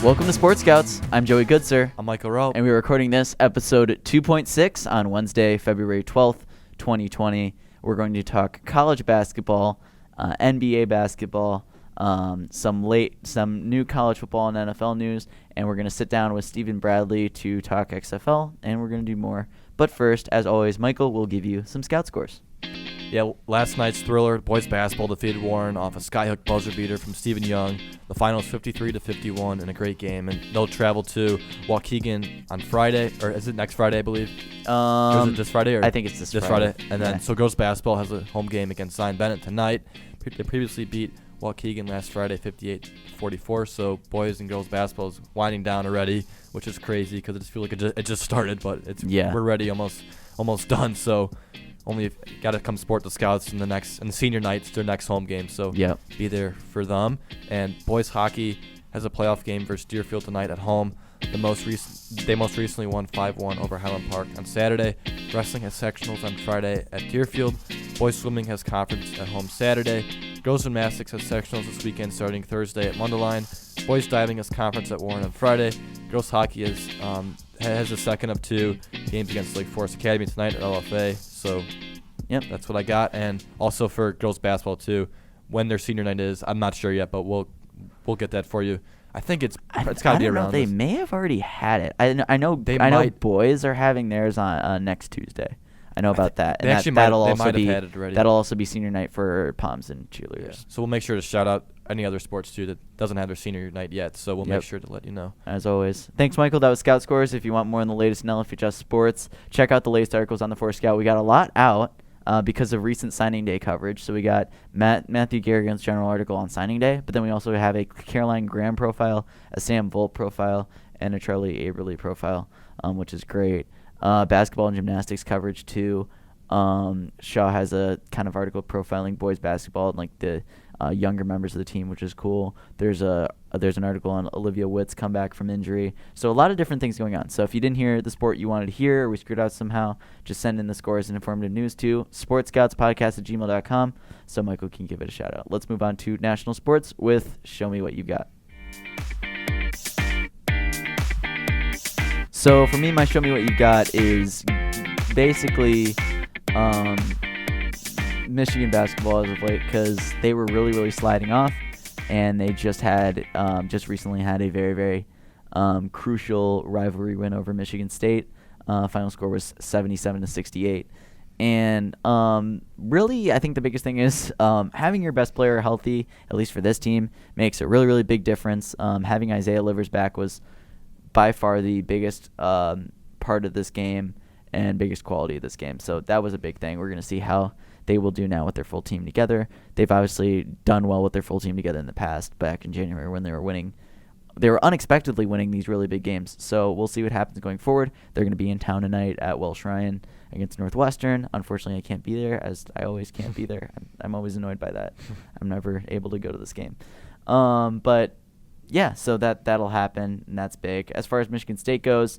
Welcome to Sports Scouts. I'm Joey Goodsir. I'm Michael Rowe. And we're recording this episode 2.6 on Wednesday, February 12th, 2020. We're going to talk college basketball, NBA basketball, some new college football and NFL news, and we're going to sit down with Stephen Bradley to talk XFL, and we're going to do more. But first, as always, Michael will give you some scout scores. Yeah, last night's thriller, boys basketball defeated Warren off a skyhook buzzer beater from Stephen Young. The final is 53-51 in a great game, and they'll travel to Waukegan on Friday, or is it next Friday, I believe? Or is it this Friday? Or I think it's this Friday. And then, so girls basketball has a home game against Zion Bennett tonight. They previously beat Waukegan last Friday, 58-44. So boys and girls basketball is winding down already, which is crazy because I just feel like it just started, but we're ready, almost done. So only got to come support the Scouts in the senior nights, their next home game. So be there for them. And boys hockey has a playoff game versus Deerfield tonight at home. They most recently won 5-1 over Highland Park on Saturday. Wrestling has sectionals on Friday at Deerfield. Boys swimming has conference at home Saturday. Girls gymnastics has sectionals this weekend starting Thursday at Mundelein. Boys diving has conference at Warren on Friday. Girls hockey has a second of two games against Lake Forest Academy tonight at LFA. So that's what I got. And also for girls basketball too, when their senior night is, I'm not sure yet, but we'll get that for you. I think it's got to be around. They may have already had it. I know boys are having theirs on next Tuesday. I know about that. They actually might have had it already. That'll also be senior night for Poms and cheerleaders. Yeah. So we'll make sure to shout out any other sports too that doesn't have their senior night yet. So we'll make sure to let you know. As always. Thanks, Michael. That was Scout Scores. If you want more on the latest in LFHS sports, check out the latest articles on the 4 Scout. We got a lot out because of recent signing day coverage. So we got Matthew Garrett's general article on signing day, but then we also have a Caroline Graham profile, a Sam Volt profile, and a Charlie Aberle profile, which is great. Basketball and gymnastics coverage too. Shaw has a kind of article profiling boys basketball and like the younger members of the team, which is cool. There's an article on Olivia Witt's comeback from injury. So a lot of different things going on. So if you didn't hear the sport you wanted to hear or we screwed out somehow, just send in the scores and informative news to sportscoutspodcast@gmail.com so Michael can give it a shout out. Let's move on to national sports with Show Me What You've Got. So for me, my Show Me What You've Got is basically Michigan basketball as of late because they were really, really sliding off, and they just recently had a very, very crucial rivalry win over Michigan State. Final score was 77-68. And really, I think the biggest thing is having your best player healthy, at least for this team, makes a really, really big difference. Having Isaiah Livers back was by far the biggest part of this game and biggest quality of this game. So that was a big thing. We're going to see how they will do now with their full team together. They've obviously done well with their full team together in the past, back in January when they were winning. They were unexpectedly winning these really big games. So we'll see what happens going forward. They're going to be in town tonight at Welsh Ryan against Northwestern. Unfortunately, I can't be there, as I always can't be there. I'm always annoyed by that. I'm never able to go to this game. But yeah, so that'll happen, and that's big. As far as Michigan State goes,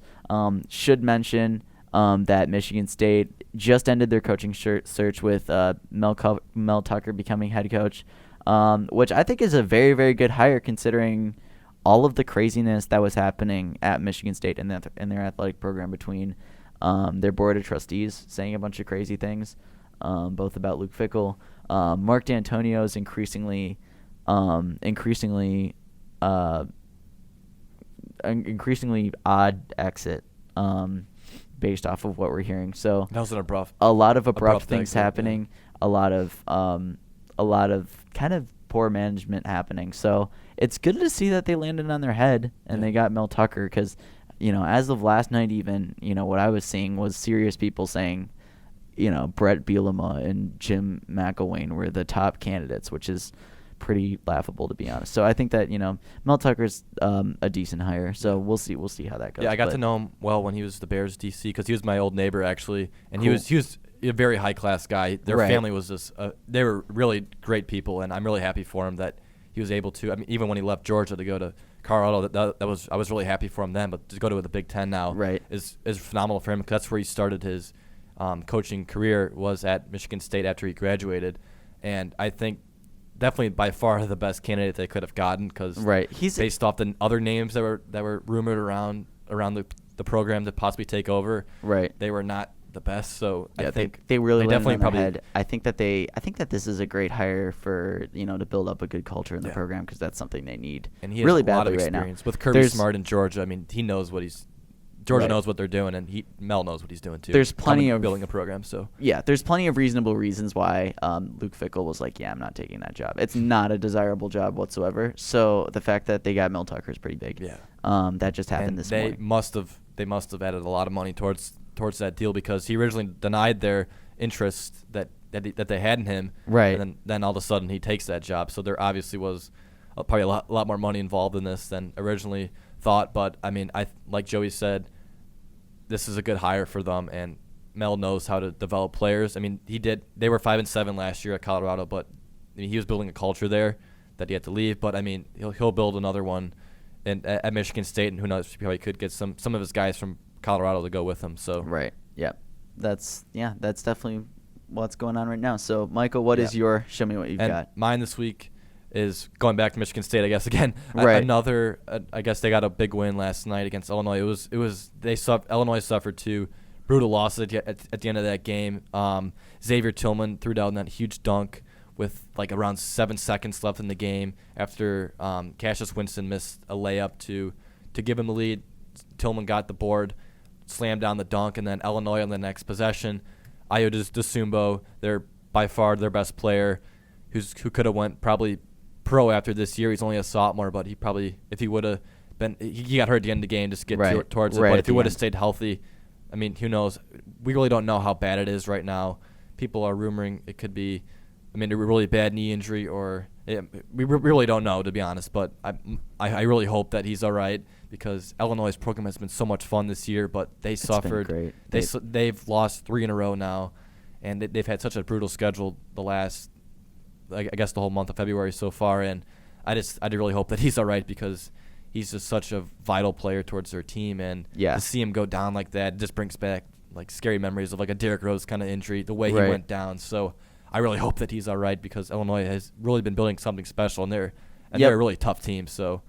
should mention that Michigan State just ended their coaching search with Mel Tucker becoming head coach, which I think is a very, very good hire considering all of the craziness that was happening at Michigan State and in their athletic program between their board of trustees saying a bunch of crazy things, both about Luke Fickell, Mark D'Antonio's increasingly odd exit. Based off of what we're hearing, so that was a lot of abrupt things happening, a lot of kind of poor management happening. So it's good to see that they landed on their head and they got Mel Tucker because, as of last night, even what I was seeing was serious people saying, Brett Bielema and Jim McElwain were the top candidates, which is pretty laughable, to be honest. So I think that Mel Tucker's a decent hire. So we'll see how that goes. Yeah, I got to know him well when he was the Bears DC because he was my old neighbor actually, and cool. he was a very high class guy. Their family was just they were really great people, and I'm really happy for him that he was able to. I mean, even when he left Georgia to go to Colorado, I was really happy for him then. But to go to the Big Ten now is phenomenal for him because that's where he started his coaching career, was at Michigan State after he graduated, and I think definitely by far the best candidate they could have gotten because He's based off the other names that were rumored around the program to possibly take over. They were not the best, so yeah, I think they really definitely probably head. I think that this is a great hire for to build up a good culture in the program because that's something they need. And he has really a lot of badly experience right now. with Kirby Smart in Georgia. I mean, he knows what he's. Georgia knows what they're doing, and Mel knows what he's doing too. There's plenty of building a program, so there's plenty of reasonable reasons why Luke Fickell was like, I'm not taking that job. It's not a desirable job whatsoever. So the fact that they got Mel Tucker is pretty big. That just happened this morning. They must have added a lot of money towards that deal because he originally denied their interest that they had in him. And then all of a sudden he takes that job. So there obviously was probably a lot more money involved in this than originally thought. But I mean, like Joey said, this is a good hire for them, and Mel knows how to develop players. I mean, they were 5-7 last year at Colorado, but I mean, he was building a culture there that he had to leave. But I mean, he'll build another one at Michigan State, and who knows, he probably could get some of his guys from Colorado to go with him. So that's definitely what's going on right now. So Michael, what is your show me what you've got? Mine this week is going back to Michigan State, I guess, again. Another, I guess they got a big win last night against Illinois. Illinois suffered two brutal losses at the end of that game. Xavier Tillman threw down that huge dunk with like around 7 seconds left in the game after Cassius Winston missed a layup to give him the lead. Tillman got the board, slammed down the dunk, and then Illinois on the next possession. Ayo Desumbo, they're by far their best player, who could have went probably pro after this year. He's only a sophomore, but he probably, if he would have been, he got hurt at the end of the game just to get towards it. But if he would have stayed healthy, I mean, who knows? We really don't know how bad it is right now. People are rumoring it could be, a really bad knee injury, or we really don't know, to be honest. But I really hope that he's all right because Illinois' program has been so much fun this year, but they suffered. They've lost 3 in a row now, and they've had such a brutal schedule the last, I guess, the whole month of February so far. And I really hope that he's all right because he's just such a vital player towards their team. And to see him go down like that just brings back like scary memories of like a Derrick Rose kind of injury, the way he went down. So I really hope that he's all right because Illinois has really been building something special, and they're a really tough team. So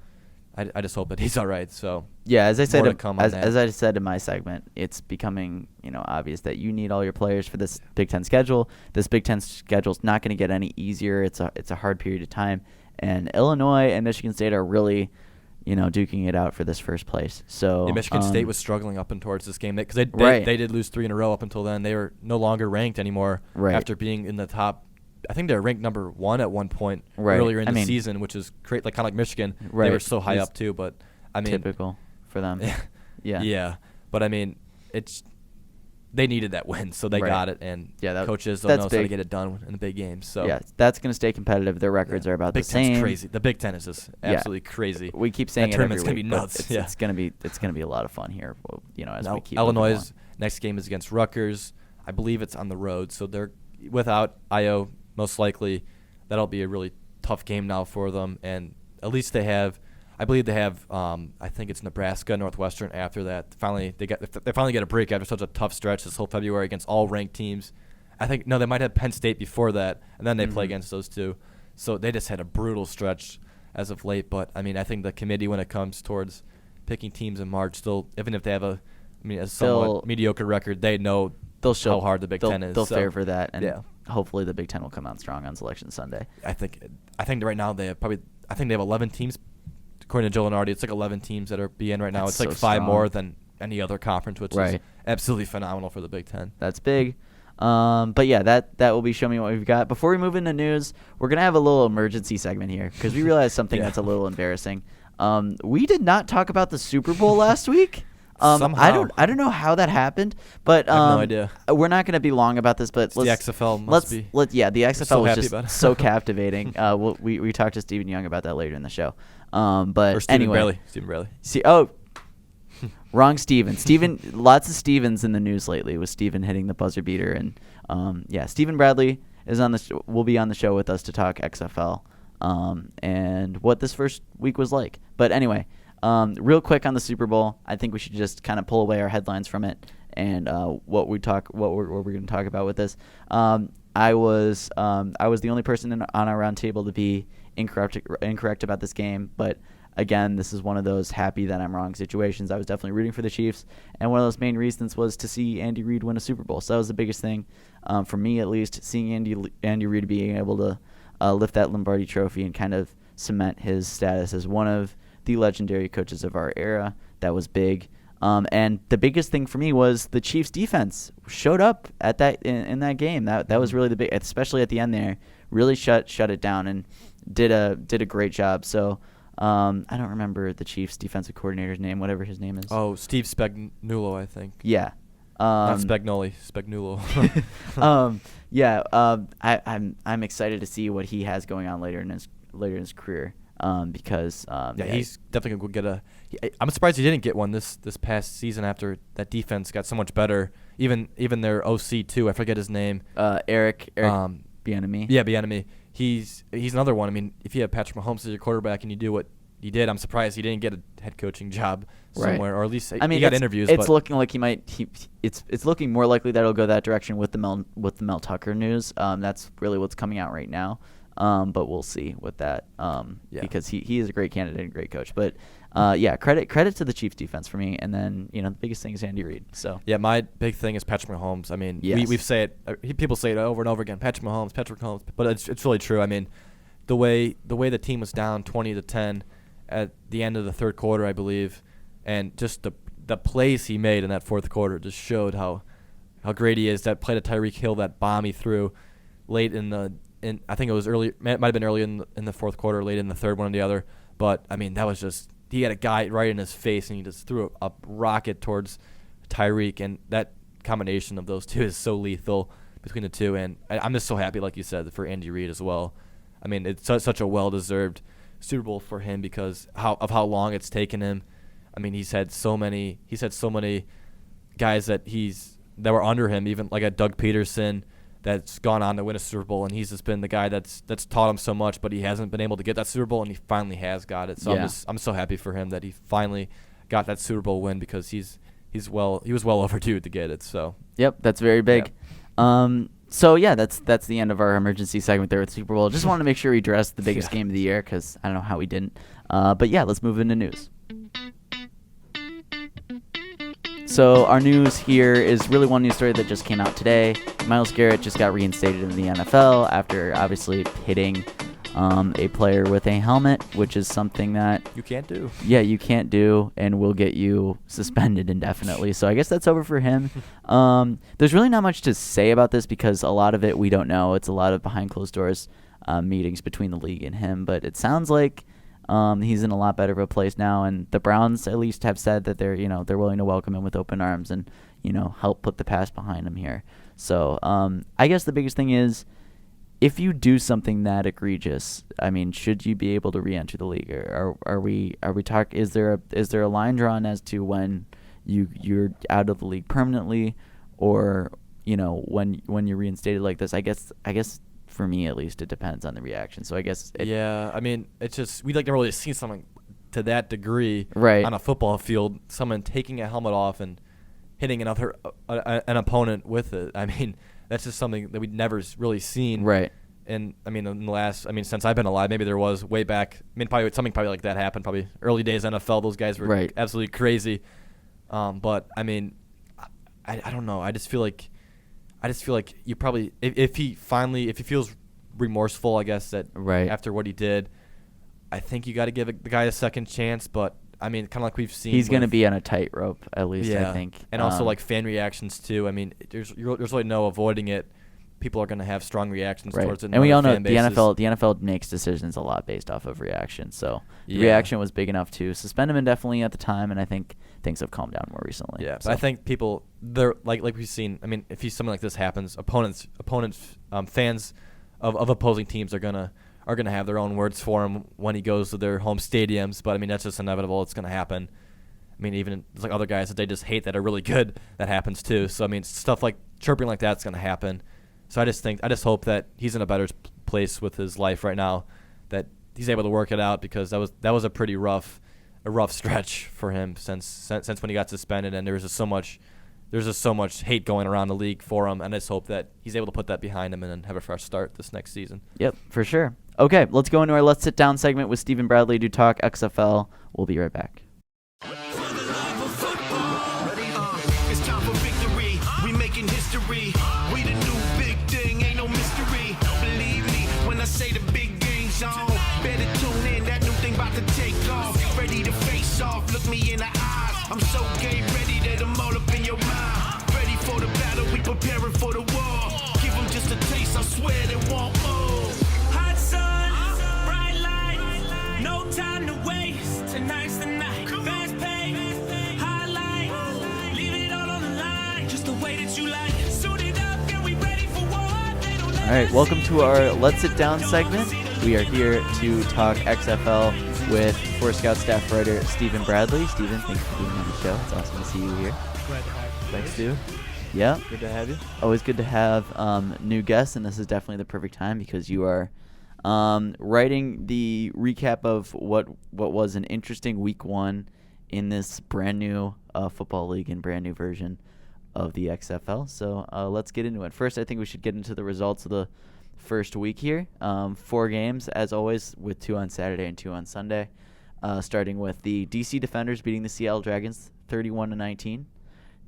I just hope that he's all right. So as I said, as I said in my segment, it's becoming obvious that you need all your players for this Big Ten schedule. This Big Ten schedule is not going to get any easier. It's a hard period of time, and Illinois and Michigan State are really duking it out for this first place. So Michigan State was struggling up and towards this game because they did lose 3 in a row up until then. They were no longer ranked anymore after being in the top. I think they were ranked number 1 at one point earlier in the season, which is great. Like kind of like Michigan, they were so high up too. But I mean, typical for them. But I mean, they needed that win, so they got it. And coaches knows how to get it done in the big games. So that's going to stay competitive. Their records are about the same. Big Ten's crazy. The Big Ten is just absolutely crazy. We keep saying that tournament's going to be nuts. It's going to be a lot of fun here. As we keep Illinois' next game is against Rutgers. I believe it's on the road, so they're without Ayo. Most likely, that'll be a really tough game now for them. And at least I believe they have. I think it's Nebraska, Northwestern. After that, they finally get a break after such a tough stretch this whole February against all ranked teams. I think they might have Penn State before that, and then they play against those two. So they just had a brutal stretch as of late. But I mean, I think the committee, when it comes towards picking teams in March, still, even if they have a somewhat mediocre record, they know how hard the Big Ten is. They'll favor that, and hopefully the Big Ten will come out strong on Selection Sunday. I think right now they have 11 teams. According to Joe Lenardi, it's like 11 teams that are BN right now. It's like 5 more than any other conference, which is absolutely phenomenal for the Big Ten. That's big. But that will be Show Me What We've Got. Before we move into news, we're going to have a little emergency segment here because we realized something that's a little embarrassing. We did not talk about the Super Bowl last week. Somehow. I don't know how that happened, but I have no idea. We're not going to be long about this, but the XFL must be. The XFL was just so captivating. We talked to Stephen Young about that later in the show. But Stephen anyway, Braley. Wrong Steven. Lots of Stevens in the news lately, with Steven hitting the buzzer beater, and Stephen Bradley is will be on the show with us to talk XFL and what this first week was like. But anyway. Real quick on the Super Bowl, I think we should just kind of pull away our headlines from it and what we're going to talk about with this. I was the only person on our round table to be incorrect about this game, but again, this is one of those happy that I'm wrong situations. I was definitely rooting for the Chiefs, and one of those main reasons was to see Andy Reid win a Super Bowl. So that was the biggest thing, for me at least, seeing Andy Reid being able to lift that Lombardi Trophy and kind of cement his status as one of the legendary coaches of our era. That was big. And the biggest thing for me was the Chiefs' defense showed up at that in that game. That was really the big, especially at the end there. Really shut it down and did a great job. So. I don't remember the Chiefs' defensive coordinator's name, whatever his name is. Oh, Steve Spagnuolo, I think. Yeah. Not Spagnoli, Spagnuolo. Yeah. I'm excited to see what he has going on later in his career. Because he's definitely gonna get I'm surprised he didn't get one this past season after that defense got so much better. Even their OC too. I forget his name. Eric Bieniemy. Yeah, Bieniemy. He's another one. I mean, if you have Patrick Mahomes as your quarterback and you do what he did, I'm surprised he didn't get a head coaching job somewhere, or at least he got interviews. It's looking like he might. It's looking more likely that it'll go that direction with the Mel Tucker news. That's really what's coming out right now. But we'll see with that. Because he is a great candidate and great coach. But credit to the Chiefs defense for me. And then the biggest thing is Andy Reid. So yeah, my big thing is Patrick Mahomes. I mean, yes. we've said it. People say it over and over again. Patrick Mahomes. But it's really true. I mean, the way the team was down 20-10 at the end of the third quarter, I believe, and just the plays he made in that fourth quarter just showed how great he is. That play to Tyreek Hill, that bomb he threw late I think it was early. Might have been early in the fourth quarter, late in the third, one or the other. But I mean, that was just, he had a guy right in his face, and he just threw a rocket towards Tyreek, and that combination of those two is so lethal between the two. And I'm just so happy, like you said, for Andy Reid as well. I mean, it's such a well-deserved Super Bowl for him because of how long it's taken him. I mean, he's had so many guys that were under him, even like a Doug Peterson, that's gone on to win a Super Bowl, and he's just been the guy that's taught him so much, but he hasn't been able to get that Super Bowl, and he finally has got it. So yeah. I'm so happy for him that he finally got that Super Bowl win because he was well overdue to get it. So yep, that's very big. Yeah. So yeah, that's the end of our emergency segment there with Super Bowl. Just wanted to make sure we addressed the biggest game of the year because I don't know how we didn't. But yeah, let's move into news. So our news here is really one news story that just came out today. Myles Garrett just got reinstated in the NFL after obviously hitting a player with a helmet, which is something that you can't do. Yeah, you can't do, and will get you suspended indefinitely. So I guess that's over for him. There's really not much to say about this because a lot of it we don't know. It's a lot of behind closed doors meetings between the league and him, but it sounds like he's in a lot better of a place now, and the Browns at least have said that they're willing to welcome him with open arms and help put the past behind him here. So I guess the biggest thing is, if you do something that egregious, I mean, should you be able to re-enter the league? Or are we talking? Is there a line drawn as to when you're out of the league permanently, or when you're reinstated like this? I guess for me at least, it depends on the reaction. So I guess I mean, it's just we'd like to really see something to that degree right on a football field. Someone taking a helmet off and hitting another an opponent with it. I mean, that's just something that we'd never really seen. Right. And I mean, since I've been alive, maybe there was way back. I mean, probably something like that happened. Probably early days NFL. Those guys were absolutely crazy. But I mean, I don't know. I just feel like you probably if he feels remorseful, I guess that after what he did, I think you got to give the guy a second chance. But I mean, kind of like we've seen, he's going to be on a tightrope at least. I think, and also like fan reactions too. I mean, there's really no avoiding it. People are going to have strong reactions towards it. And we all know the NFL makes decisions a lot based off of reaction. So the reaction was big enough to suspend him indefinitely at the time, and I think things have calmed down more recently. Yeah, so. But I think people, they're like we've seen. I mean, if something like this happens, opponents, fans of opposing teams are gonna have their own words for him when he goes to their home stadiums. But I mean, that's just inevitable. It's gonna happen. I mean, even there's like other guys that they just hate that are really good. That happens too. So I mean, stuff like chirping like that's gonna happen. So I just hope that he's in a better place with his life right now, that he's able to work it out, because that was a pretty rough stretch for him since when he got suspended, and there was just so much there's just so much hate going around the league for him, and I just hope that he's able to put that behind him and then have a fresh start this next season. Yep, for sure. Okay, let's go into our Let's Sit Down segment with Stephen Bradley to talk XFL. We'll be right back. It's time for victory. We making history. We the new big thing, ain't no mystery. Believe me when I say the big game's on. Better tune in, that new thing about to take off. Ready to face off, look me in the eyes. I'm so game ready that I'm all up in your mind. Ready for the battle, we preparing for the war. Give them just a taste, I swear they want more. Hot sun, bright light, no time to waste. Tonight's the night. Fast pace, highlight, leave it all on the line. Just the way that you like. Suit it up, and we ready for war. All right, welcome to our Let's Sit Down segment. We are here to talk XFL with Force Scout staff writer Stephen Bradley. Stephen, thanks for being on the show. It's awesome to see you here. Glad to have you. Thanks, dude. Yeah, Good to have you. always good to have new guests, and this is definitely the perfect time because you are writing the recap of what was an interesting week one in this brand new football league and brand new version of the XFL. So let's get into it. First, I think we should get into the results of the first week here. 4 games, as always, with 2 on Saturday and 2 on Sunday. Starting with the DC Defenders beating the Seattle Dragons 31-19.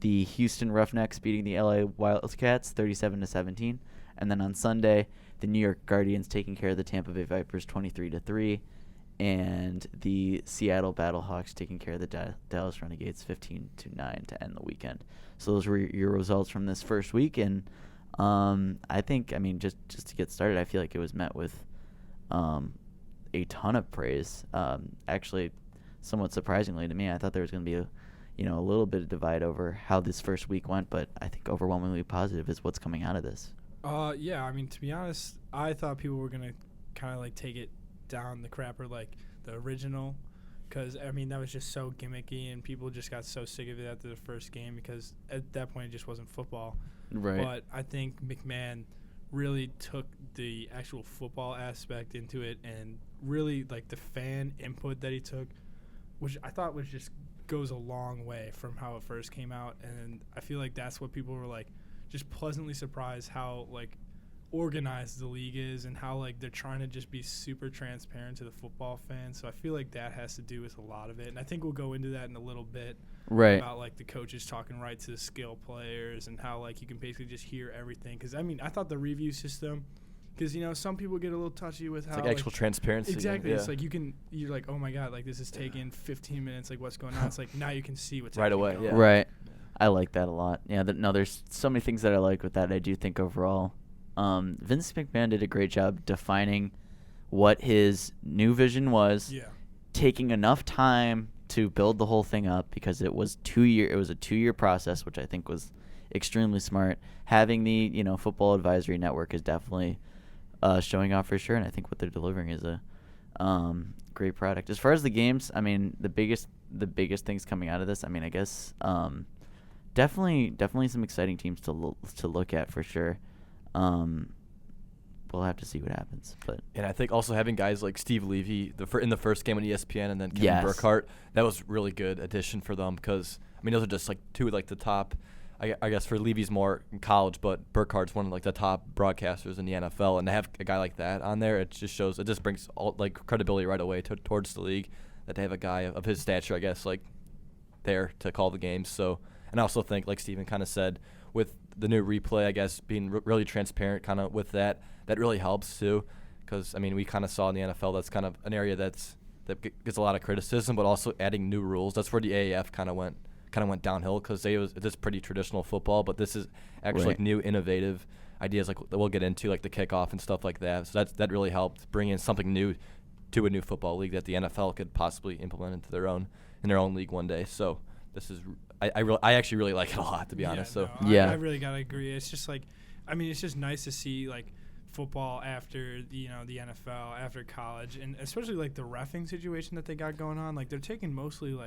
The Houston Roughnecks beating the LA Wildcats 37-17. And then on Sunday, the New York Guardians taking care of the Tampa Bay Vipers 23-3. And the Seattle Battlehawks taking care of the Dallas Renegades 15-9 to end the weekend. So those were your results from this first week. And I think, just to get started, I feel like it was met with a ton of praise. Actually, somewhat surprisingly to me, I thought there was going to be a little bit of divide over how this first week went, but I think overwhelmingly positive is what's coming out of this. Yeah, to be honest, I thought people were going to kind of take it down the crapper the original, because, that was just so gimmicky, and people just got so sick of it after the first game because at that point it just wasn't football. Right. But I think McMahon really took the actual football aspect into it, and really the fan input that he took, which I thought was just goes a long way from how it first came out. And I feel like that's what people were just pleasantly surprised how organized the league is, and how they're trying to just be super transparent to the football fans. So I feel like that has to do with a lot of it, and I think we'll go into that in a little bit. Right. About the coaches talking right to the skill players, and how you can basically just hear everything. Because I thought the review system, because some people get a little touchy with how Actual transparency. Exactly. Yeah. It's you're oh my god, this is taking 15 minutes. What's going on? It's now you can see what's Right away. going Yeah. on. Right. I like that a lot. Yeah. There's so many things that I like with that. I do think overall, Vince McMahon did a great job defining what his new vision was. Yeah. Taking enough time to build the whole thing up, because it was a 2-year process, which I think was extremely smart. Having the Football Advisory Network is definitely showing off for sure, and I think what they're delivering is a great product. As far as the games, the biggest things coming out of this, I guess definitely some exciting teams to look at for sure. We'll have to see what happens. And I think also having guys like Steve Levy in the first game on ESPN, and then Kevin Yes. Burkhardt, that was really good addition for them, because those are just two the top. I guess for Levy's more in college, but Burkhardt's one of the top broadcasters in the NFL, and to have a guy like that on there, it just brings all credibility right away towards the league, that they have a guy of his stature, I guess, there to call the games. So, and I also think, like Steven kind of said, with the new replay, I guess being really transparent kind of with that really helps too, because we kind of saw in the NFL that's kind of an area that gets a lot of criticism, but also adding new rules. That's where the AAF kind of went downhill, because it's pretty traditional football, but this is actually Right. new innovative ideas that we'll get into, the kickoff and stuff like that. So that really helped bring in something new to a new football league that the NFL could possibly implement into their own league one day. So this is I actually really like it a lot, to be honest. So I really gotta agree. It's just it's just nice to see football after the NFL, after college, and especially the reffing situation that they got going on. They're taking mostly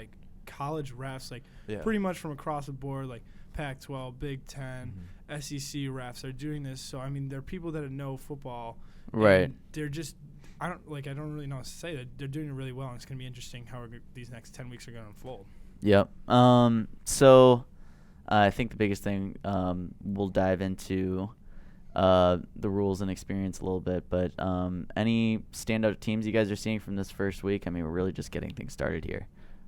college refs, pretty much from across the board, Pac-12, Big Ten, SEC refs are doing this. So they're people that know football, Right. They're just I don't really know what to say. They're doing it really well, and it's going to be interesting how these next 10 weeks are going to unfold. Yep. So I think the biggest thing, we'll dive into the rules and experience a little bit, but any standout teams you guys are seeing from this first week? I mean, we're really just getting things started here.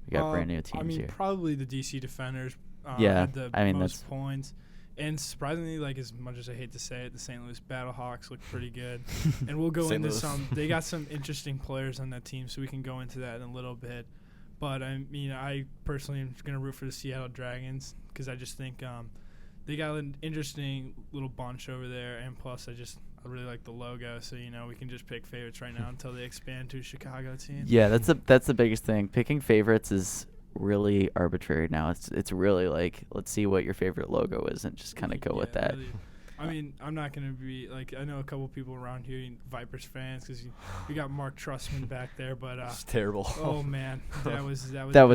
We got brand new teams here. Probably the DC Defenders. Yeah, had the I mean, most points. And surprisingly, like, as much as I hate to say it, the St. Louis Battlehawks look pretty good. And we'll go into some. They got some interesting players on that team, so we can go into that in a little bit. But I mean, I personally am going to root for the Seattle Dragons because I just think they got an interesting little bunch over there, and plus I really like the logo. So we can just pick favorites right now until they expand to a Chicago team. Yeah, that's the biggest thing. Picking favorites is really arbitrary now. It's really like, let's see what your favorite logo is and just kind of go with that. Really. I mean, I'm not going to be like, I know a couple people around here, Vipers fans, because you got Mark Trussman back there, but it's terrible. Oh man, that was bad. That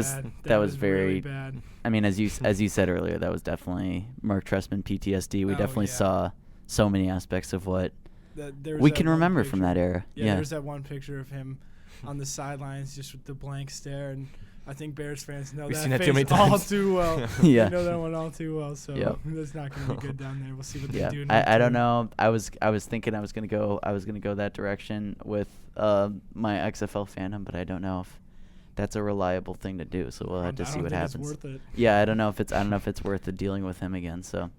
was very really bad. I mean, as you said earlier, that was definitely Mark Trussman PTSD. We definitely saw so many aspects of what we can remember from that era. Yeah, there's that one picture of him on the sidelines just with the blank stare, and I think Bears fans know that face all too well. Yeah. They know that one all too well, so that's not going to be good down there. We'll see what they do. I don't know. I was thinking I was going to go that direction with my XFL fandom, but I don't know if that's a reliable thing to do. So we'll have to see what happens. It's worth it. Yeah, I don't know if it's worth it dealing with him again. So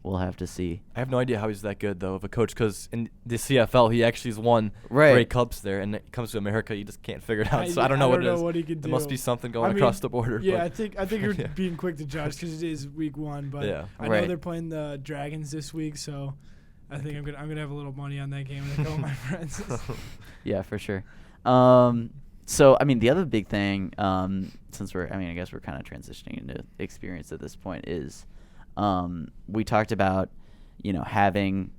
we'll have to see. I have no idea how he's that good, though, of a coach, because in the CFL, he actually has won Grey Cups there, and it comes to America, you just can't figure it out. So I don't know what it is. What he could do. There must be something going across the border. Yeah, I think you're being quick to judge because it is week 1, but I know they're playing the Dragons this week, so I think I'm gonna have a little money on that game with a couple of my friends. Yeah, for sure. So I mean, the other big thing, since I guess we're kind of transitioning into experience at this point, is we talked about, having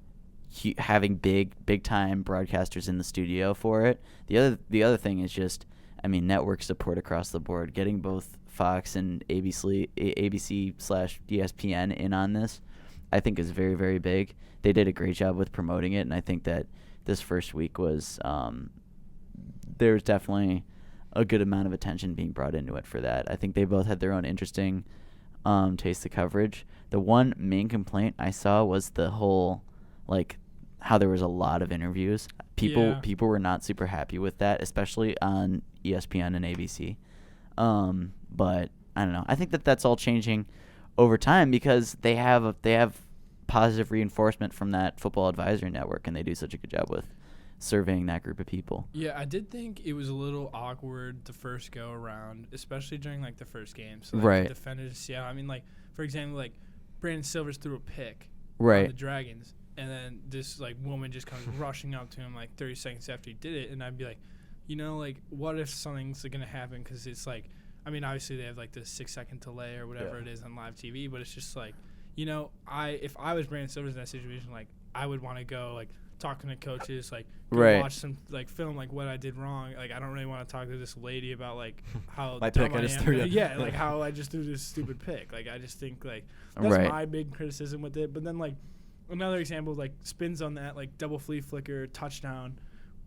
big time broadcasters in the studio for it. The other thing is just, I mean, network support across the board. Getting both Fox and ABC/ESPN in on this, I think, is very, very big. They did a great job with promoting it, and I think that this first week was there's definitely a good amount of attention being brought into it for that. I think they both had their own interesting taste of coverage. The one main complaint I saw was the whole, like, how there was a lot of interviews. People were not super happy with that, especially on ESPN and ABC. But I don't know. I think that that's all changing over time because they have positive reinforcement from that Football Advisory Network, and they do such a good job with surveying that group of people. Yeah, I did think it was a little awkward the first go around, especially during like the first game. So like, the Defenders of Seattle. I mean, like, for example, like Brandon Silvers threw a pick on the Dragons, and then this like woman just comes rushing up to him like 30 seconds after he did it, and I'd be like, like, what if something's gonna happen? Because it's like, I mean, obviously they have like the 6-second delay or whatever it is on live TV, but it's just like, if I was Brandon Silvers in that situation, like, I would want to go like talking to coaches, like watch some like film like what I did wrong. Like, I don't really want to talk to this lady about like how my dumb pick I I just am. threw. Like how I just threw this stupid pick. Like, I just think like that's my big criticism with it. But then like another example, like spins on that like double flea flicker touchdown,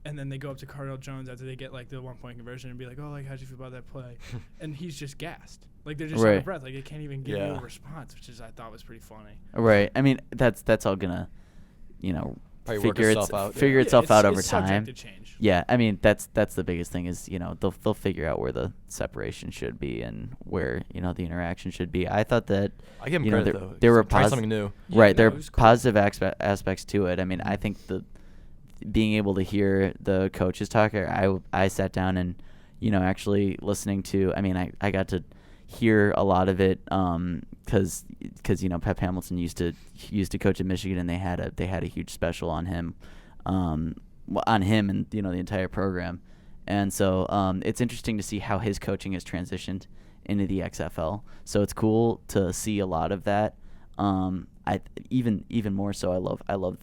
and then they go up to Cardell Jones after they get like the 1-point conversion and be like, oh, like, how'd you feel about that play? And he's just gassed. Like, they're just out of breath. Like, they can't even give you a response, which is I thought was pretty funny. Right. I mean, that's all gonna, figure itself out over time. Subject to change. Yeah, I mean, that's the biggest thing is, they'll figure out where the separation should be and where, the interaction should be. I thought that I give him credit, though. There were something new. Right, there are positive aspects to it. I mean, I think being able to hear the coaches talk, I sat down and, actually listening to, I mean, I got to hear a lot of it because Pep Hamilton used to coach at Michigan, and they had a huge special on him and the entire program, and so it's interesting to see how his coaching has transitioned into the XFL. So it's cool to see a lot of that. I even more so. I love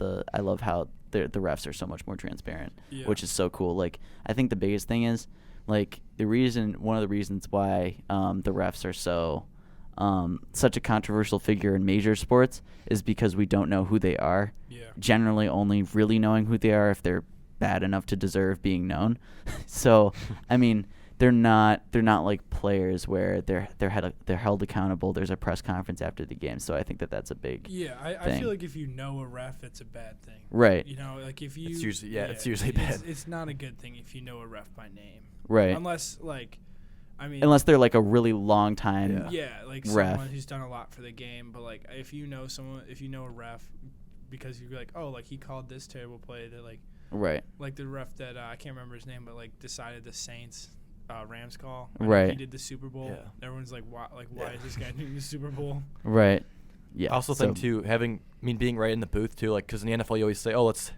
how the refs are so much more transparent, which is so cool. Like, I think the biggest thing is, like, one of the reasons why the refs are such a controversial figure in major sports is because we don't know who they are. Yeah. Generally only really knowing who they are if they're bad enough to deserve being known. So, I mean, they're not like players where they're held accountable. There's a press conference after the game, so I think that's a big I feel like if you know a ref, it's a bad thing. Right. You know, like if you It's usually bad. It's not a good thing if you know a ref by name. Right. Unless unless they're like a really long time like ref. someone who's done a lot for the game, but like if you know a ref because you're like, oh, like he called this terrible play that like right. Like the ref that I can't remember his name, but like decided the Saints Rams call. Right. He did the Super Bowl. Yeah. Everyone's like, why is this guy doing the Super Bowl? Right. Yeah. I also think too, being right in the booth too, like because in the NFL you always say, oh, let's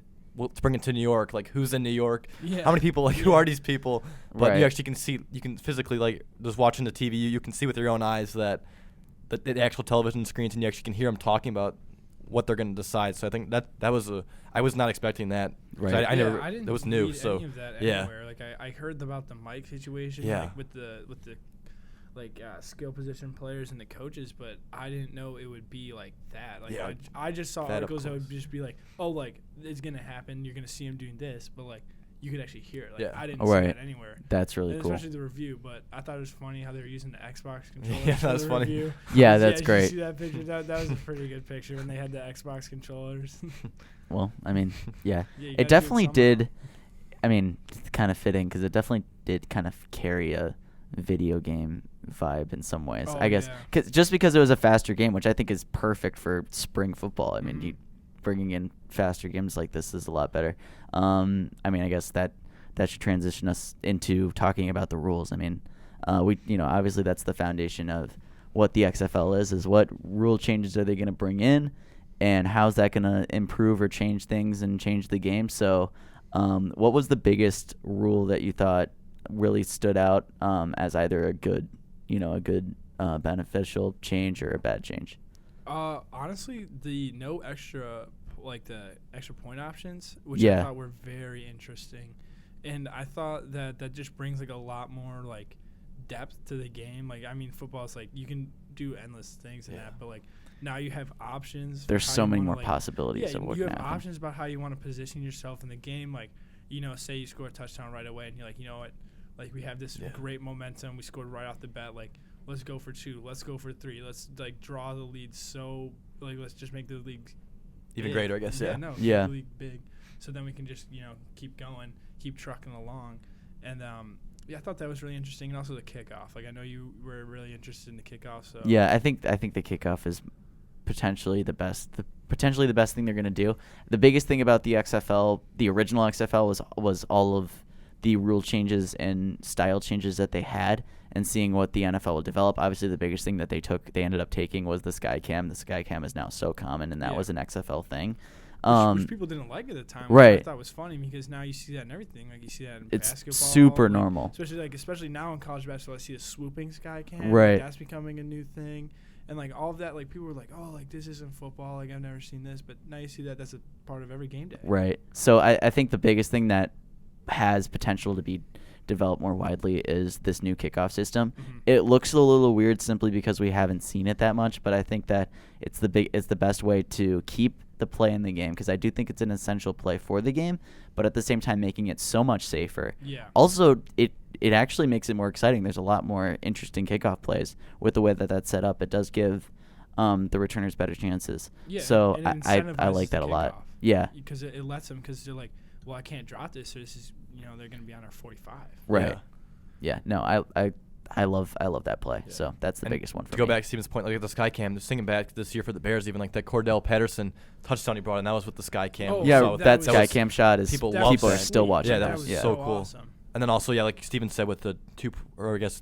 bring it to New York. Like who's in New York? Yeah. How many people? Like who are these people? But Right. you actually can physically like just watching the TV, you can see with your own eyes that the actual television screens, and you actually can hear them talking about what they're going to decide. So I think that was I was not expecting that. Right. I didn't. That was new. read So any of that yeah. anywhere. Like I heard about the mic situation. Yeah. Like, with the like skill position players and the coaches, but I didn't know it would be like that. Like Yeah. I just saw That up articles that would close. just be like, oh, like it's gonna happen. You're gonna see him doing this, but like you could actually hear it. Like Yeah. I didn't Right. see that anywhere. That's really And cool. especially the review, but I thought it was funny how they were using the Xbox controllers. Yeah, for that's the funny. review. Yeah, that's did great. you see that picture? That was a pretty good picture when they had the Xbox controllers. Well, I mean, yeah. Yeah, you gotta do It it definitely somehow. did. I mean, it's kind of fitting because it definitely did kind of carry a video game vibe in some ways. Oh, I guess yeah. just because it was a faster game, which I think is perfect for spring football. I mean, Mhm. bringing in faster games like this is a lot better. I mean, I guess that should transition us into talking about the rules. I mean, obviously that's the foundation of what the XFL is what rule changes are they going to bring in, and how's that going to improve or change things and change the game. So what was the biggest rule that you thought really stood out as either a good beneficial change or a bad change? Honestly, the extra point options, which Yeah. I thought were very interesting, and I thought that just brings like a lot more like depth to the game. Like I mean, football is like you can do endless things in that, but like now you have options. There's for how so you many wanna, more like, possibilities of what you can have happen. options about how you want to position yourself in the game. Like say you score a touchdown right away, and you're like, you know what, like we have this great momentum. We scored right off the bat. Like let's go for 2. Let's go for 3. Let's like draw the lead. So like let's just make the league Even big. greater, I guess. Yeah. No, Yeah. make the league big. So then we can just keep going, keep trucking along, and I thought that was really interesting, and also the kickoff. Like I know you were really interested in the kickoff. So Yeah, I think the kickoff is potentially the best thing they're going to do. The biggest thing about the XFL, the original XFL, was all of the rule changes and style changes that they had, and seeing what the NFL will develop. Obviously, the biggest thing that they ended up taking was the sky cam. The sky cam is now so common, and that was an XFL thing. Which people didn't like at the time. Right. Which I thought was funny because now you see that in everything. Like you see that in It's basketball. super like, normal. Especially now in college basketball, I see a swooping sky cam. Right. Like, that's becoming a new thing. And like all of that, like people were like, oh, like this isn't football. Like I've never seen this, but now you see that that's a part of every game day. Right. So I think the biggest thing that has potential to be developed more widely is this new kickoff system. Mm-hmm. It looks a little weird simply because we haven't seen it that much, but I think that it's the best way to keep the play in the game, because I do think it's an essential play for the game, but at the same time making it so much safer. Yeah. Also, it actually makes it more exciting. There's a lot more interesting kickoff plays with the way that that's set up. It does give the returners better chances. Yeah. So and it I incentivizes like that the a lot. kickoff. Yeah. Because it lets them, because they're like, well, I can't drop this, so this is, they're going to be on our 45. Right. Yeah. No, I love that play. Yeah. So that's the And biggest one for to me. go back to Steven's point, like the sky cam, just thinking back this year for the Bears, even like that Cordell Patterson touchdown he brought in, that was with the sky cam. Oh, Yeah, so that was- sky cam shot is people That love people are that. still watching. Yeah, that was was so cool. awesome. And then also, like Steven said, with the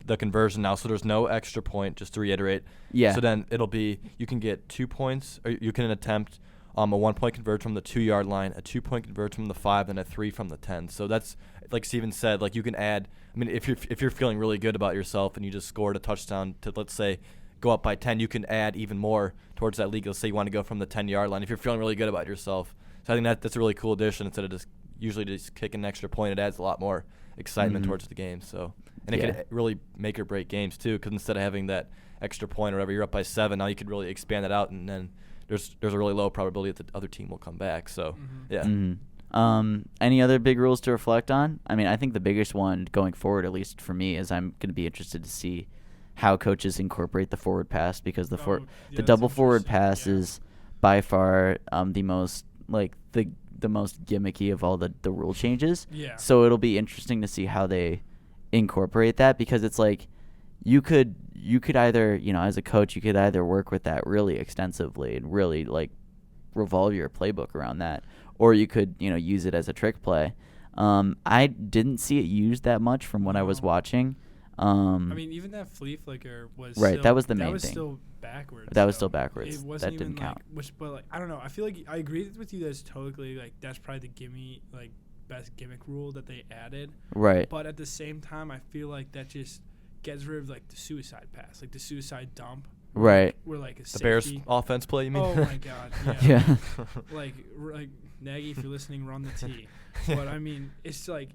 the conversion now, so there's no extra point, just to reiterate. Yeah. So then it'll be, you can get 2 points, or you can attempt a 1-point conversion from the 2-yard line, a 2-point conversion from the 5, and a 3 from the 10. So that's, like Steven said, like you can add, I mean, if you're feeling really good about yourself and you just scored a touchdown to, let's say, go up by 10, you can add even more towards that league. Let's say you want to go from the 10-yard line if you're feeling really good about yourself. So I think that's a really cool addition. Instead of just usually just kicking an extra point, it adds a lot more excitement towards the game. So, and it could really make or break games too, because instead of having that extra point or whatever, you're up by 7, now you could really expand it out, and then there's a really low probability that the other team will come back. So yeah. Mhm. Any other big rules to reflect on? I mean, I think the biggest one going forward, at least for me, is I'm going to be interested to see how coaches incorporate the forward pass, because the that's double forward interesting, pass yeah. is by far the most the most gimmicky of all the rule changes. Yeah. So it'll be interesting to see how they incorporate that, because it's like you could either, as a coach, you could either work with that really extensively and really like revolve your playbook around that, or you could use it as a trick play. I didn't see it used that much from what I was watching. I mean, even that flea flicker was Right, Still, that was the main That was thing. still backwards. That was though. still backwards. It wasn't That even didn't count. but like I don't know. I feel like I agree with you. That's totally like that's probably the best gimmick rule that they added. Right. But at the same time, I feel like that just gets rid of like the suicide pass, like the suicide dump. Right. Where like a The safety. Bears offense play, you mean? Oh my God. Yeah. Yeah. like Nagy, if you're listening, run the T. But I mean, it's like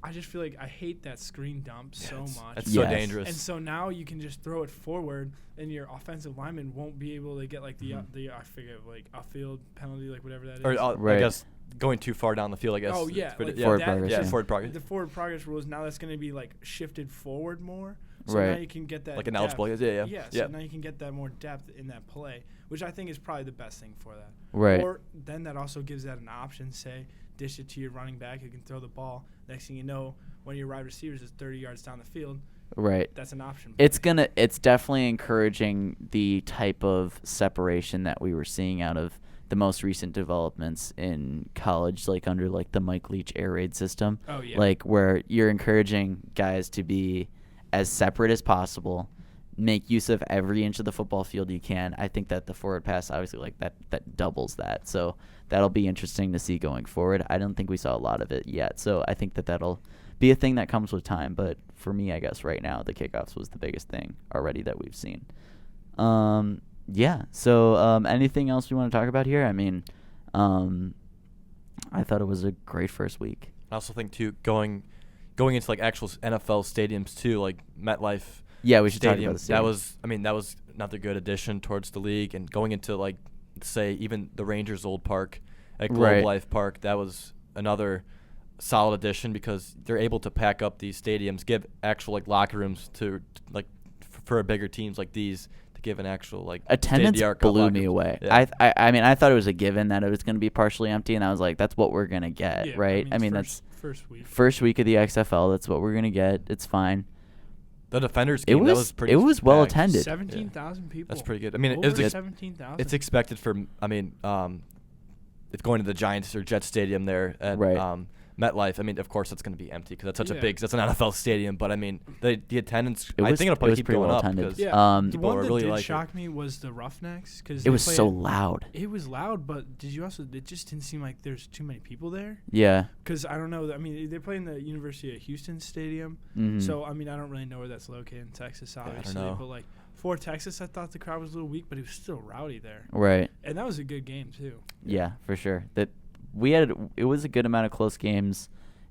I just feel like I hate that screen dump so much. That's so Yes. dangerous. And so now you can just throw it forward, and your offensive lineman won't be able to get like the I forget like a field penalty, like whatever that is. Or Right. I guess going too far down the field, I guess. Oh yeah, It's pretty- like Forward that- progress, Yeah, yeah. forward progress. The forward progress rules now that's going to be like shifted forward more. So Right. now you can get that Like an depth. eligible, yeah. Yeah, so Yeah. now you can get that more depth in that play, which I think is probably the best thing for that. Right. Or then that also gives that an option. Say, dish it to your running back who can throw the ball. Next thing you know, one of your wide receivers is 30 yards down the field. Right. That's an option. It's definitely encouraging the type of separation that we were seeing out of the most recent developments in college, like under like the Mike Leach air raid system. Oh, yeah. Like where you're encouraging guys to be as separate as possible, make use of every inch of the football field you can. I think that the forward pass obviously like that doubles that. So that'll be interesting to see going forward. I don't think we saw a lot of it yet. So I think that that'll be a thing that comes with time. But for me, I guess right now the kickoffs was the biggest thing already that we've seen. Yeah. So anything else we want to talk about here? I mean, I thought it was a great first week. I also think too going into like actual NFL stadiums too, like MetLife. Yeah, we should talk Stadium. about the stadium. That was another good addition towards the league, and going into like say even the Rangers' old park at Globe Right. Life Park, that was another solid addition because they're able to pack up these stadiums, give actual like locker rooms to like for bigger teams like these to give an actual like Attendance state-of-the-art blew locker me rooms. away. Yeah. I mean, I thought it was a given that it was going to be partially empty, and I was like, that's what we're going to get, Yeah, right? I mean, first, that's first week. first week of the XFL. That's what we're going to get. It's fine. The Defenders It game, that was was pretty it was well packed. attended. 17,000 people. That's pretty good. I mean, Over it's 17,000. it's expected for. I mean, it's going to the Giants or Jets Stadium there at Right. MetLife. I mean, of course, it's going to be empty because that's such a Yeah. big. That's an NFL stadium. But I mean, the attendance. It I was- think it'll it probably was keep pretty going well up attended. because Yeah. The people one are that really did like shock me was the Roughnecks because It was so loud. It was loud, but did you also? It just didn't seem like there's too many people there. Yeah. Because I don't know. I mean, they play in the University of Houston Stadium, Mhm. so I mean, I don't really know where that's located in Texas, I don't obviously. know. But like for Texas, I thought the crowd was a little weak, but it was still rowdy there, Right. and that was a good game too. Yeah, for sure. It was a good amount of close games,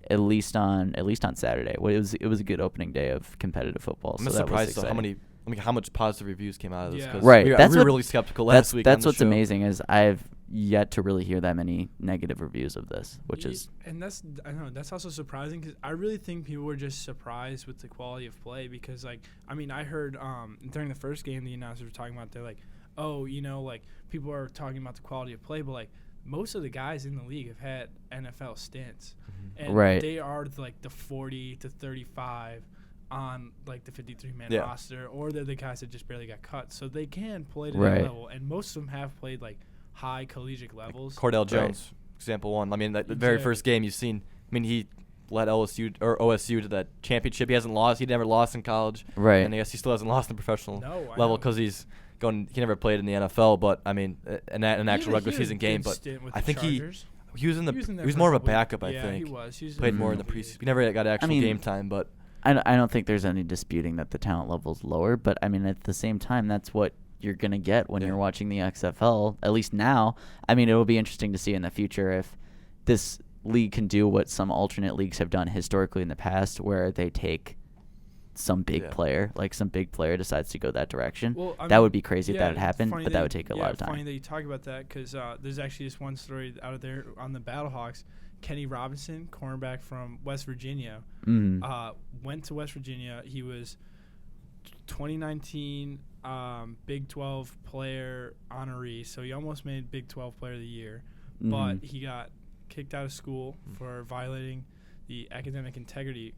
at least on Saturday. Well, it was a good opening day of competitive football. I'm so that was surprised though exciting. how much positive reviews came out of this. Yeah. 'Cause Right. We, That's we were what- really skeptical last week. That's on the what's show. amazing is I've yet to really hear that many negative reviews of this, which is and I don't know, that's also surprising because I really think people were just surprised with the quality of play because like I mean I heard during the first game the announcers were talking about they're like, oh, you know, like people are talking about the quality of play, but like most of the guys in the league have had NFL stints, and Right. they are like the 40 to 35 on like the 53-man Yeah. roster, or they're the guys that just barely got cut, so they can play to Right. that level, and most of them have played like high collegiate levels. Cordell Right. Jones, example one. I mean, the very Exactly. first game you've seen. I mean, he led OSU to that championship. He hasn't lost. He never lost in college. Right. And I guess he still hasn't lost in the professional No, I level know. because he never played in the NFL. But I mean, an actual regular season game. But I think he was in the was in there he was for more a of a couple- backup. I yeah, think he was. He was played in more for in a the couple preseason. years. He never got actual mean- game time. But I don't think there's any disputing that the talent level's lower, but I mean at the same time that's what you're going to get when Yeah. you're watching the XFL, at least now. I mean, it will be interesting to see in the future if this league can do what some alternate leagues have done historically in the past where they take some big Yeah. player, like some big player decides to go that direction. Well, I that mean, would be crazy if that had it's happened, funny but that would take a lot of Funny time. that you talk about that because there's actually this one story out of there on the Battlehawks. Kenny Robinson, cornerback from West Virginia, went to West Virginia. He was 2019 Big 12 player honoree, so he almost made Big 12 player of the year, but he got kicked out of school for violating the academic integrity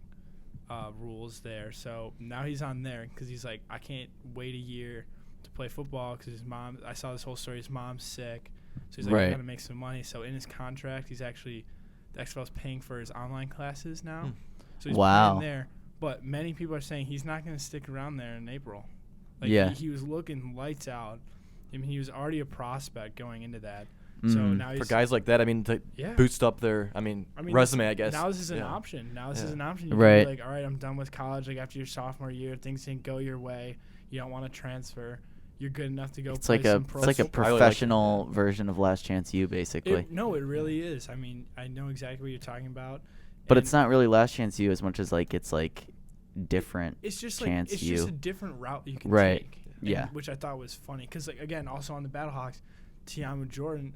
rules there. So now he's on there because he's like, I can't wait a year to play football because his mom, I saw this whole story, his mom's sick. So he's like, I got to make some money. So in his contract, he's actually, the XFL's paying for his online classes now. So he's playing there. But many people are saying he's not going to stick around there in April. Like he was looking lights out. I mean, he was already a prospect going into that. So now he's, for guys like that, I mean, to boost up their, resume, I guess. Now this is an option. Now this is an option. You can be like, all right, I'm done with college. Like after your sophomore year, things didn't go your way. You don't want to transfer. You're good enough to go play some pro. It's like a professional version of Last Chance U, basically. No, it really is. I mean, I know exactly what you're talking about. But it's not really Last Chance U as much as like it's like different. It's just Chance like it's U. just a different route you can take. And, which I thought was funny because like again, also on the Battlehawks, Tiamu Jordan,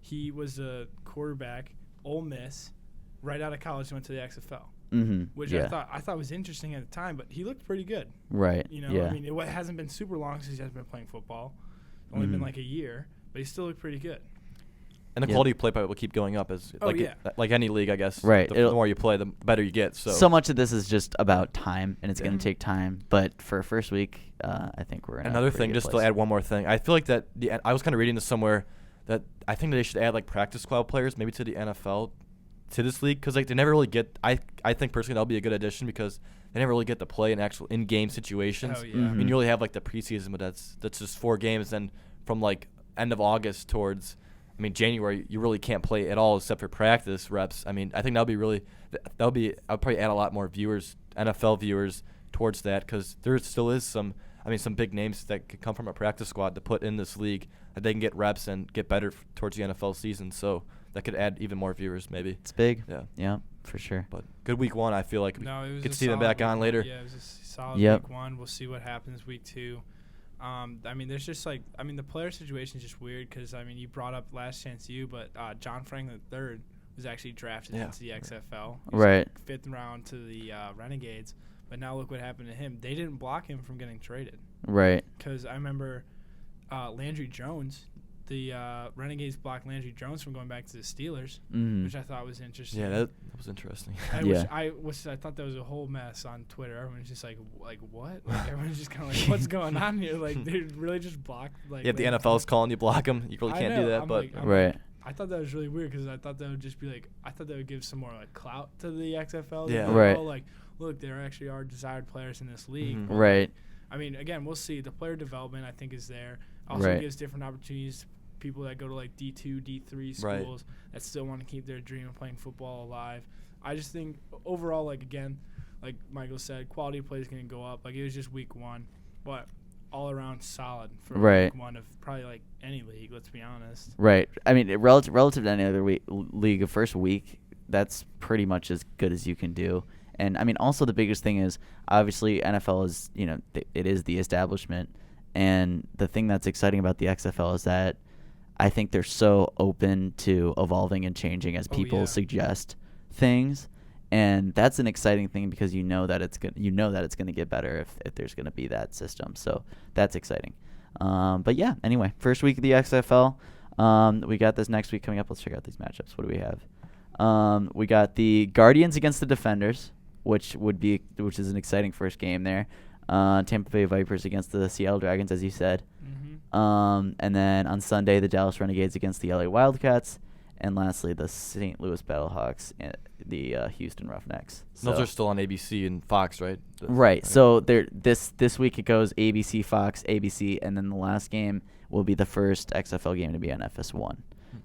he was a quarterback, Ole Miss, right out of college, went to the XFL. Which I thought was interesting at the time, but he looked pretty good. Right. You know, I mean, it hasn't been super long since he has been playing football. It's only been like a year, but he still looked pretty good. And the quality of play probably will keep going up as like any league, I guess. Right. The more you play, the better you get. So much of this is just about time, and it's going to take time. But for first week, I think we're in another thing. Just to add one more thing, I feel like that I was kind of reading this somewhere that I think they should add like practice squad players maybe to the NFL. To this league, because like they never really get. I think personally that'll be a good addition because they never really get to play in actual in-game situations. Oh, yeah. I mean, you really have like the preseason, but that's just 4 games. And from like end of August towards, January, you really can't play at all except for practice reps. I mean, I think I'll probably add a lot more viewers, NFL viewers, towards that because there still is some big names that could come from a practice squad to put in this league that they can get reps and get better towards the NFL season. So. That could add even more viewers, maybe. It's big. Yeah, for sure. But good week 1, I feel like we could see them back on later. Yeah, it was a solid week 1. We'll see what happens week 2. There's just like, the player situation is just weird because, you brought up Last Chance U, but John Franklin III was actually drafted into the XFL. He was right. 5th round to the Renegades. But now look what happened to him. They didn't block him from getting traded. Right. Because I remember Landry Jones. The Renegades blocked Landry Jones from going back to the Steelers, which I thought was interesting. Yeah, that was interesting. I thought that was a whole mess on Twitter. Everyone's just like what? Like everyone's just kind of like, what's going on here? Like they really just blocked. Like the NFL's calling you block them. You really can't do that. Right. I thought that was really weird because I thought that would just be like I thought that would give some more like clout to the XFL. Yeah. Right. Like look, there actually are desired players in this league. Right. Again, we'll see. The player development I think is there. Also gives different opportunities. People that go to like D2, D3 schools that still want to keep their dream of playing football alive. I just think overall, like again, like Michael said, quality of play is going to go up. Like it was just week 1, but all around solid for week 1 of probably like any league. Let's be honest. Right. Relative to any other league, of first week, that's pretty much as good as you can do. And also the biggest thing is obviously NFL is it is the establishment, and the thing that's exciting about the XFL is that. I think they're so open to evolving and changing as people suggest things, and that's an exciting thing because you know that it's going to get better if there's going to be that system. So that's exciting. But yeah, anyway, first week of the XFL. We got this next week coming up. Let's check out these matchups. What do we have? We got the Guardians against the Defenders, which is an exciting first game there. Tampa Bay Vipers against the Seattle Dragons, as you said. And then on Sunday, the Dallas Renegades against the LA Wildcats. And lastly, the St. Louis Battlehawks and the Houston Roughnecks. So those are still on ABC and Fox, right? Right. So this week it goes ABC, Fox, ABC, and then the last game will be the first XFL game to be on FS1.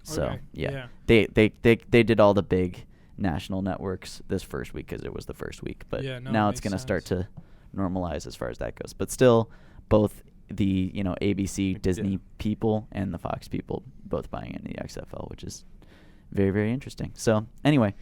So, They did all the big national networks this first week because it was the first week. But now it's going to start to normalize as far as that goes. But still, both the ABC Disney people and the Fox people both buying into the XFL, which is very, very interesting. So anyway,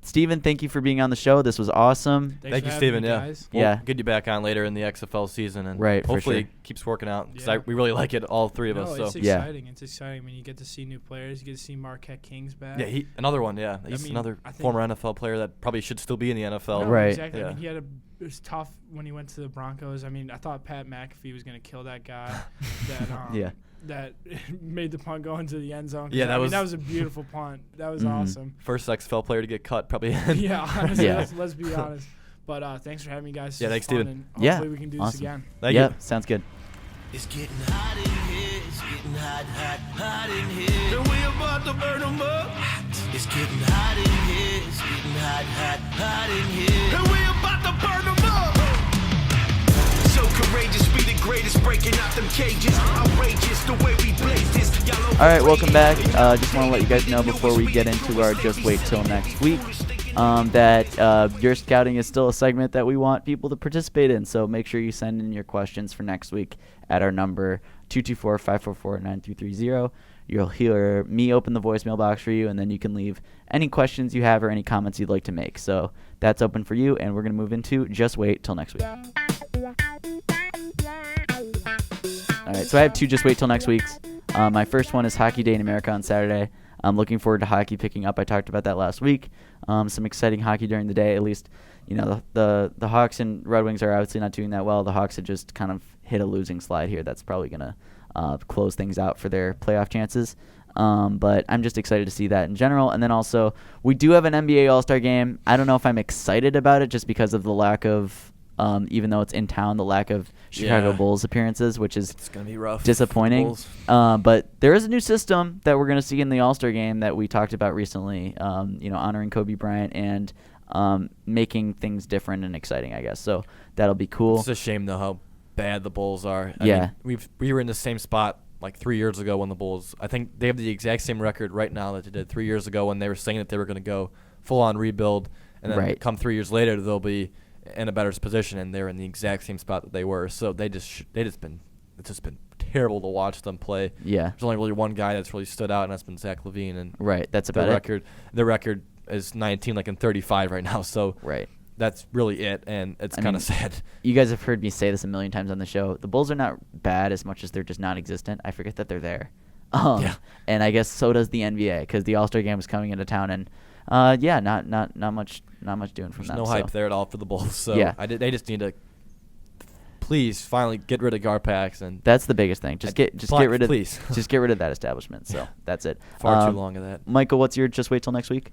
Steven, thank you for being on the show. This was awesome. Thank you, Steven. Yeah. Guys. We'll get you back on later in the XFL season, and Right, for hopefully sure. it keeps working out because Yeah. we really like it, all three of us. So It's exciting. It's exciting when you get to see new players. You get to see Marquette Kings back. yeah, another one. Yeah, he's mean, another I think- former NFL player that probably should still be in the NFL. No, Right. Exactly. Yeah. I mean, it was tough when he went to the Broncos. I mean, I thought Pat McAfee was going to kill that guy that that made the punt go into the end zone. Yeah, that was a beautiful punt. That was awesome. First XFL player to get cut, probably. Yeah, honestly, Yeah. let's be honest. But thanks for having me, guys. Yeah, This thanks, was fun, Steven. and Yeah, hopefully we can do this awesome. again. Thank you. Sounds good. It's getting hot in here. It's getting hot, hot, hot in here. And we about to burn them up. It's getting hot in here. It's getting hot, hot, hot in here. And we about to burn them up. So courageous, be the greatest, breaking out them cages. Outrageous the way we blaze this. All right, welcome back. Just want to let you guys know before we get into our Just Wait Till Next Week that Your Scouting is still a segment that we want people to participate in. So make sure you send in your questions for next week at our number 224-544-9330. You'll hear me open the voicemail box for you, and then you can leave any questions you have or any comments you'd like to make. So that's open for you, and we're going to move into Just Wait Till Next Week. All right, so I have two Just Wait Till Next Weeks. My first one is Hockey Day in America on Saturday. I'm looking forward to hockey picking up. I talked about that last week. Some exciting hockey during the day. At least, you know, the Hawks and Red Wings are obviously not doing that well. The Hawks had just kind of hit a losing slide here. That's probably going to close things out for their playoff chances. But I'm just excited to see that in general. And then also, we do have an NBA All-Star game. I don't know if I'm excited about it just because of the lack of, even though it's in town, the lack of Chicago Bulls appearances, which is It's gonna be rough. disappointing. But there is a new system that we're going to see in the All-Star game that we talked about recently, honoring Kobe Bryant and making things different and exciting, I guess. So that'll be cool. It's a shame, though, how bad the Bulls are. I Yeah. mean, we were in the same spot like 3 years ago when the Bulls, I think they have the exact same record right now that they did 3 years ago when they were saying that they were going to go full-on rebuild. And then Right. come 3 years later, they'll be in a better position, and they're in the exact same spot that they were. So it's just been terrible to watch them play. Yeah. There's only really one guy that's really stood out, and that's been Zach LaVine. And Right. That's about it. their record is 19, like in 35 right now. So Right. that's really it, and it's I kind mean, of sad. You guys have heard me say this a million times on the show. The Bulls are not bad as much as they're just non-existent. I forget that they're there. Yeah. And I guess so does the NBA because the All-Star game is coming into town, and not much doing from There's them. no so. hype there at all for the Bulls. So Yeah. they just need to please finally get rid of Garpax and That's the biggest thing. Just get rid of please. just get rid of that establishment. So that's it. far too long of that. Michael, what's your Just Wait Till Next Week?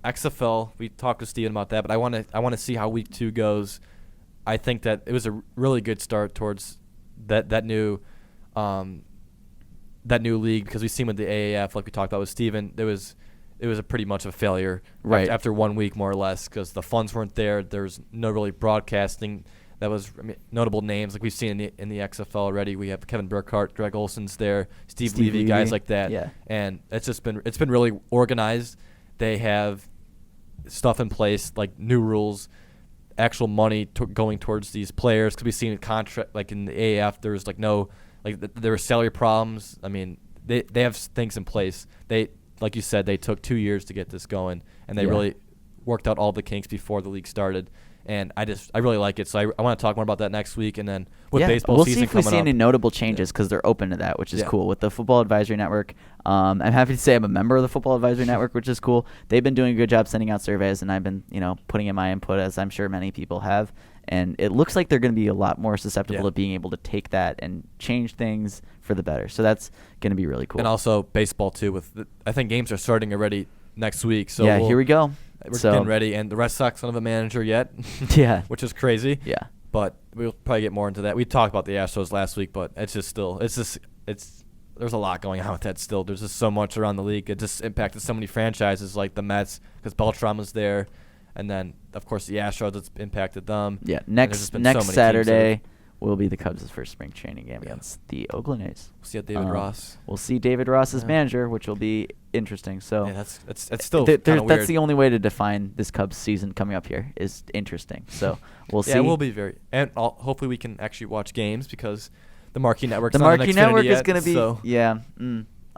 XFL. We talked with Steven about that, but I want to see how week 2 goes. I think that it was a really good start towards that new league because we've seen with the AAF, like we talked about with Steven, it was a pretty much a failure after 1 week more or less because the funds weren't there. There was no really broadcasting that was notable names like we've seen in the XFL already. We have Kevin Burkhardt, Greg Olson's there, Steve Levy, guys like that. Yeah. And it's been really organized. They have stuff in place like new rules, actual money going towards these players because we've seen a contract like in the AAF. There was there were salary problems. I mean, they have things in place. They, like you said, they took 2 years to get this going, and they really worked out all the kinks before the league started. And I really like it. So I want to talk more about that next week. And then with baseball we'll season see if we coming see up, any notable changes because they're open to that, which is Yeah. cool. With the Football Advisory Network, I'm happy to say I'm a member of the Football Advisory Network, which is cool. They've been doing a good job sending out surveys, and I've been putting in my input, as I'm sure many people have. And it looks like they're going to be a lot more susceptible to being able to take that and change things for the better. So that's going to be really cool. and also baseball too. I think games are starting already next week. So here we go. We're getting ready, and the Red Sox don't have a manager yet. Yeah. Which is crazy. Yeah. But we'll probably get more into that. We talked about the Astros last week, but there's a lot going on with that still. There's just so much around the league. It just impacted so many franchises like the Mets because Beltran was there, and then of course the Astros, it's impacted them. Yeah. And there's just Next been so many teams Saturday will be the Cubs' first spring training game against the Oakland A's. We'll see David Ross. We'll see David Ross as manager, which will be interesting. So Yeah, that's still Th- kind of weird. that's the only way to define this Cubs season coming up here is interesting. So we'll see. Yeah, we'll be very, and hopefully we can actually watch games because the Marquee Network's The not on Marquee Xfinity Network is yet, going to be so. yeah.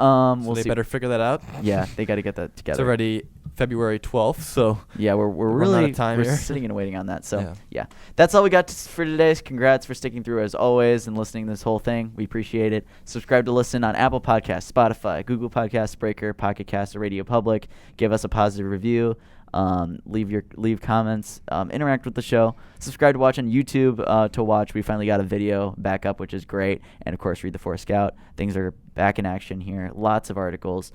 So We'll they see. better figure that out. Yeah, they got to get that together. It's already February 12th, so Yeah, we're running out really of time we're here. sitting and waiting on that. So Yeah. yeah, that's all we got for today. Congrats for sticking through as always and listening to this whole thing. We appreciate it. Subscribe to listen on Apple Podcasts, Spotify, Google Podcasts, Breaker, Pocket Cast, or Radio Public. Give us a positive review. Leave comments. Interact with the show. Subscribe to watch on YouTube to watch. We finally got a video back up, which is great. And of course, read the Forest Scout. Things are back in action here. Lots of articles.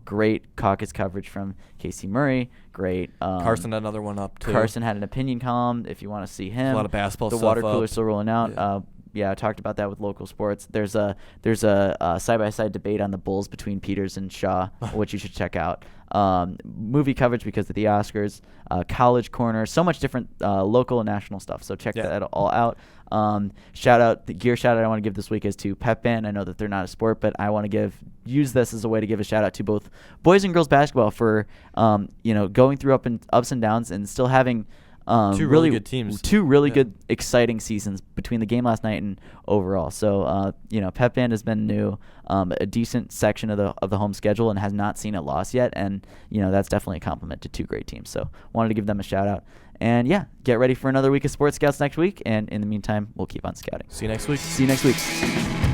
Great caucus coverage from Casey Murray. Great. Carson had another one up too. Carson had an opinion column. If you want to see him, A lot of basketball the stuff water up. cooler still rolling out. Yeah. I talked about that with local sports. There's a side-by-side debate on the Bulls between Peters and Shaw, which you should check out. Movie coverage because of the Oscars, college corner, so much different local and national stuff. So check that all out. The gear shout out I want to give this week is to PodBean. I know that they're not a sport, but I want to use this as a way to give a shout out to both boys and girls basketball for going through ups and downs and still having Two really good teams. Two really good, exciting seasons between the game last night and overall. So, PodBean has been new, a decent section of the home schedule and has not seen a loss yet. And, that's definitely a compliment to two great teams. So, wanted to give them a shout out. And, get ready for another week of Sports Scouts next week. And in the meantime, we'll keep on scouting. See you next week. See you next week.